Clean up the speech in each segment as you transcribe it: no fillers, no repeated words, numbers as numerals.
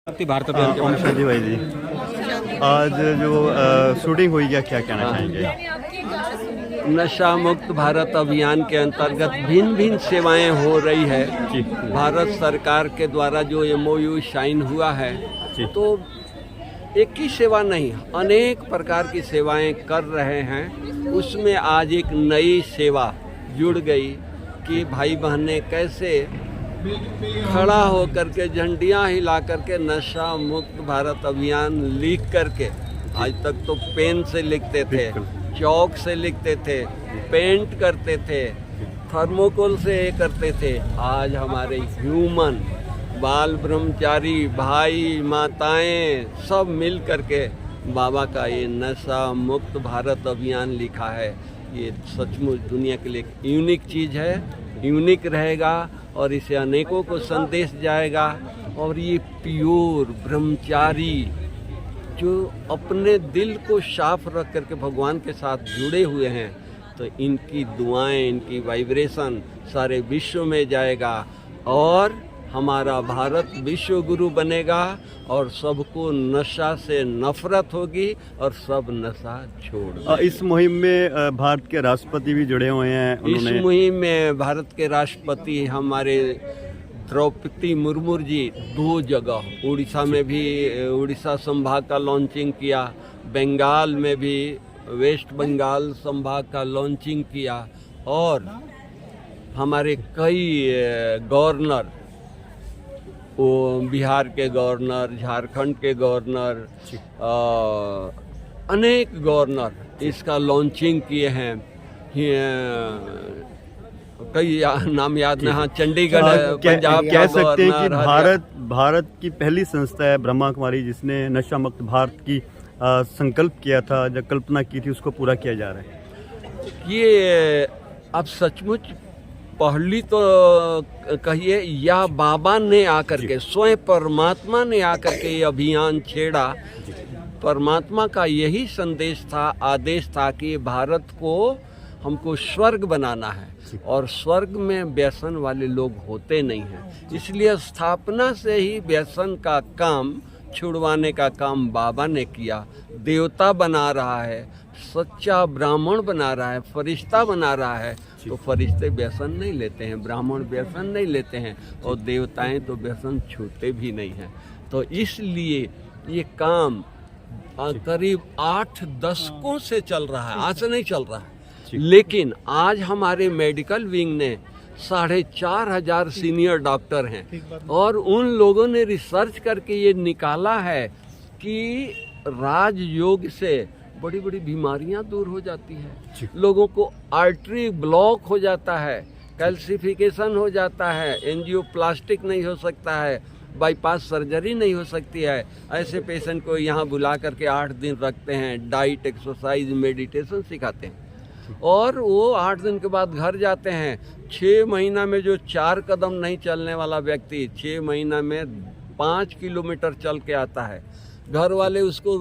भारत अभियान के बारे में। जी भाई जी, आज जो शूटिंग हुई है, क्या कहना चाहेंगे? नशा मुक्त भारत अभियान के अंतर्गत भिन्न भिन्न सेवाएं हो रही है। जी भारत सरकार के द्वारा जो MOU साइन हुआ है, जी। तो एक ही सेवा नहीं, अनेक प्रकार की सेवाएं कर रहे हैं। उसमें आज एक नई सेवा जुड़ गई कि भाई बहनें कैसे खड़ा होकर के झंडियाँ हिला करके नशा मुक्त भारत अभियान लिख करके, आज तक तो पेन से लिखते थे, चौक से लिखते थे, पेंट करते थे, थर्मोकोल से ये करते थे। आज हमारे ह्यूमन बाल ब्रह्मचारी भाई माताएं सब मिल करके बाबा का ये नशा मुक्त भारत अभियान लिखा है। ये सचमुच दुनिया के लिए एक यूनिक चीज़ है, यूनिक रहेगा और इसे अनेकों को संदेश जाएगा। और ये प्योर ब्रह्मचारी जो अपने दिल को साफ रख करके भगवान के साथ जुड़े हुए हैं, तो इनकी दुआएं, इनकी वाइब्रेशन सारे विश्व में जाएगा और हमारा भारत विश्व गुरु बनेगा और सबको नशा से नफरत होगी और सब नशा छोड़। इस मुहिम में भारत के राष्ट्रपति भी जुड़े हुए हैं। इस मुहिम में भारत के राष्ट्रपति हमारे द्रौपदी मुर्मू जी 2 जगह, उड़ीसा में भी उड़ीसा संभाग का लॉन्चिंग किया, बंगाल में भी वेस्ट बंगाल संभाग का लॉन्चिंग किया और हमारे कई गवर्नर, वो बिहार के गवर्नर, झारखंड के गवर्नर, अनेक गवर्नर इसका लॉन्चिंग किए हैं। कई नाम याद नहीं, हाँ चंडीगढ़ पंजाब कह सकते हैं कि गवर्नर, भारत की पहली संस्था है ब्रह्मा कुमारी, जिसने नशा मुक्त भारत की संकल्प किया था, जो कल्पना की थी उसको पूरा किया जा रहा है। ये अब सचमुच पहली तो कहिए या बाबा ने आकर के, स्वयं परमात्मा ने आकर के ये अभियान छेड़ा। परमात्मा का यही संदेश था, आदेश था कि भारत को हमको स्वर्ग बनाना है और स्वर्ग में व्यसन वाले लोग होते नहीं हैं। इसलिए स्थापना से ही व्यसन का काम छुड़वाने का काम बाबा ने किया। देवता बना रहा है, सच्चा ब्राह्मण बना रहा है, फरिश्ता बना रहा है। तो फरिश्ते व्यसन नहीं लेते हैं, ब्राह्मण व्यसन नहीं लेते हैं और देवताएं तो व्यसन छूते भी नहीं हैं। तो इसलिए ये काम करीब 8 दशकों से चल रहा है, आज से नहीं चल रहा है। लेकिन आज हमारे मेडिकल विंग ने 4,500 सीनियर डॉक्टर हैं और उन लोगों ने रिसर्च करके ये निकाला है कि राजयोग से बड़ी बड़ी बीमारियां दूर हो जाती है। लोगों को आर्टरी ब्लॉक हो जाता है, कैल्सिफिकेशन हो जाता है, एंजियोप्लास्टिक नहीं हो सकता है, बाईपास सर्जरी नहीं हो सकती है। ऐसे पेशेंट को यहाँ बुला करके 8 दिन रखते हैं, डाइट, एक्सरसाइज, मेडिटेशन सिखाते हैं और वो 8 दिन के बाद घर जाते हैं। 6 महीना में जो 4 कदम नहीं चलने वाला व्यक्ति 6 महीना में 5 किलोमीटर चल के आता है। घर वाले उसको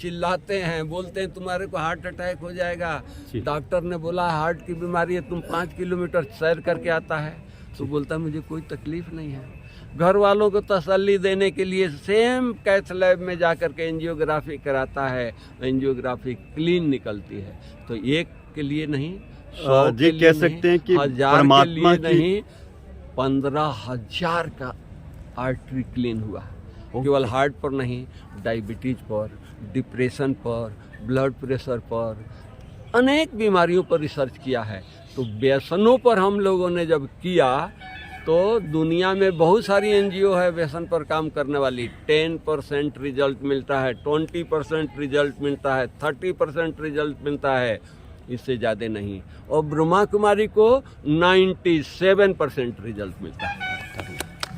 चिल्लाते हैं, बोलते हैं तुम्हारे को हार्ट अटैक हो जाएगा, डॉक्टर ने बोला हार्ट की बीमारी है, तुम 5 किलोमीटर सैर करके आता है। तो बोलता है मुझे कोई तकलीफ नहीं है। घर वालों को तसल्ली देने के लिए सेम कैथ लैब में जाकर के एंजियोग्राफी कराता है, एंजियोग्राफी क्लीन निकलती है। तो एक के लिए नहीं, 100 के लिए कह सकते हैं कि 1000 के लिए नहीं, 15,000 का आर्टरी क्लीन हुआ। केवल हार्ट पर नहीं, डायबिटीज पर, डिप्रेशन पर, ब्लड प्रेशर पर, अनेक बीमारियों पर रिसर्च किया है। तो व्यसनों पर हम लोगों ने जब किया तो दुनिया में बहुत सारी NGO है व्यसन पर काम करने वाली। 10% रिजल्ट मिलता है, 20% रिजल्ट मिलता है, 30% रिजल्ट मिलता है, इससे ज़्यादा नहीं। और ब्रह्मा कुमारी को 97% रिजल्ट मिलता है।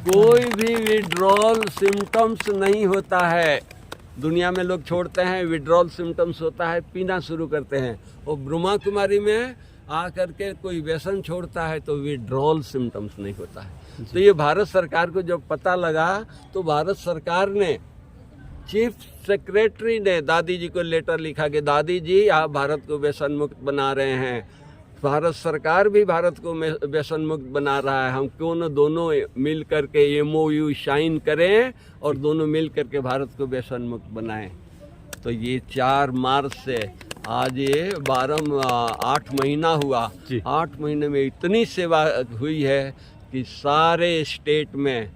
कोई भी विड्रॉल सिम्टम्स नहीं होता है। दुनिया में लोग छोड़ते हैं, विड्रॉल सिम्टम्स होता है, पीना शुरू करते हैं। और ब्रह्मा कुमारी में आकर के कोई व्यसन छोड़ता है तो विड्रॉल सिम्टम्स नहीं होता है। तो ये भारत सरकार को जब पता लगा तो भारत सरकार ने, चीफ सेक्रेटरी ने दादी जी को लेटर लिखा कि दादी जी आप भारत को व्यसन मुक्त बना रहे हैं, भारत सरकार भी भारत को व्यसन मुक्त बना रहा है। हम क्यों न दोनों मिल करके MOU साइन करें और दोनों मिल करके भारत को व्यसन मुक्त बनाएं। तो ये 4 मार्च से आज ये 8 महीना हुआ। 8 महीने में इतनी सेवा हुई है कि सारे स्टेट में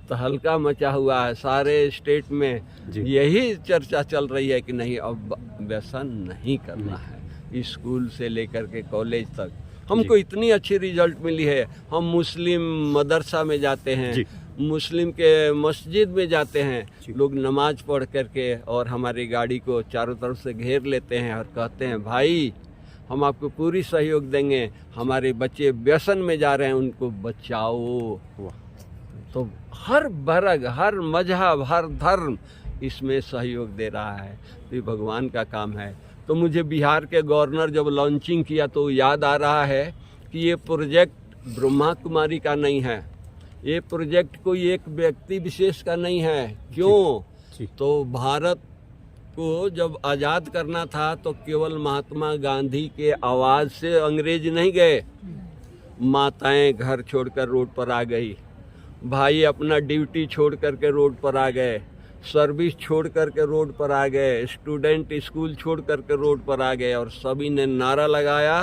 तहलका मचा हुआ है। सारे स्टेट में यही चर्चा चल रही है कि नहीं, अब व्यसन नहीं करना है। स्कूल से लेकर के कॉलेज तक हमको इतनी अच्छी रिजल्ट मिली है। हम मुस्लिम मदरसा में जाते हैं, मुस्लिम के मस्जिद में जाते हैं, लोग नमाज पढ़ करके और हमारी गाड़ी को चारों तरफ से घेर लेते हैं और कहते हैं भाई हम आपको पूरी सहयोग देंगे, हमारे बच्चे व्यसन में जा रहे हैं, उनको बचाओ। तो हर वर्ग, हर मजहब, हर धर्म इसमें सहयोग दे रहा है। तो ये भगवान का काम है। तो मुझे बिहार के गवर्नर जब लॉन्चिंग किया तो याद आ रहा है कि ये प्रोजेक्ट ब्रह्मा कुमारी का नहीं है, ये प्रोजेक्ट कोई एक व्यक्ति विशेष का नहीं है। क्यों? तो भारत को जब आज़ाद करना था तो केवल महात्मा गांधी के आवाज़ से अंग्रेज नहीं गए। माताएं घर छोड़कर रोड पर आ गई, भाई अपना ड्यूटी छोड़ करके रोड पर आ गए, सर्विस छोड़ करके रोड पर आ गए, स्टूडेंट स्कूल छोड़ करके रोड पर आ गए और सभी ने नारा लगाया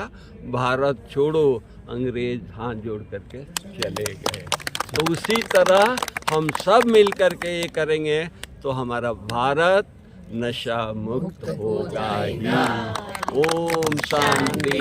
भारत छोड़ो, अंग्रेज हाथ जोड़ करके चले गए। तो उसी तरह हम सब मिल करके ये करेंगे तो हमारा भारत नशा मुक्त होगा ही। ओम शांति,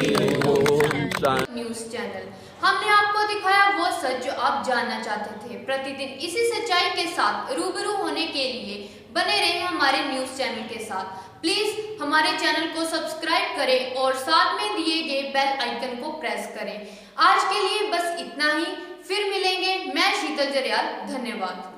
ओम शांति। न्यूज़ चैनल, हमने आपको दिखाया वो सच जो आप जानना चाहते थे। प्रतिदिन इसी सच्चाई के साथ रूबरू होने के लिए बने रहे हमारे न्यूज़ चैनल के साथ। प्लीज हमारे चैनल को सब्सक्राइब करें और साथ में दिए गए बेल आइकन को प्रेस करें। आज के लिए बस इतना ही, फिर मिलेंगे। मैं शीतल जरियाल, धन्यवाद।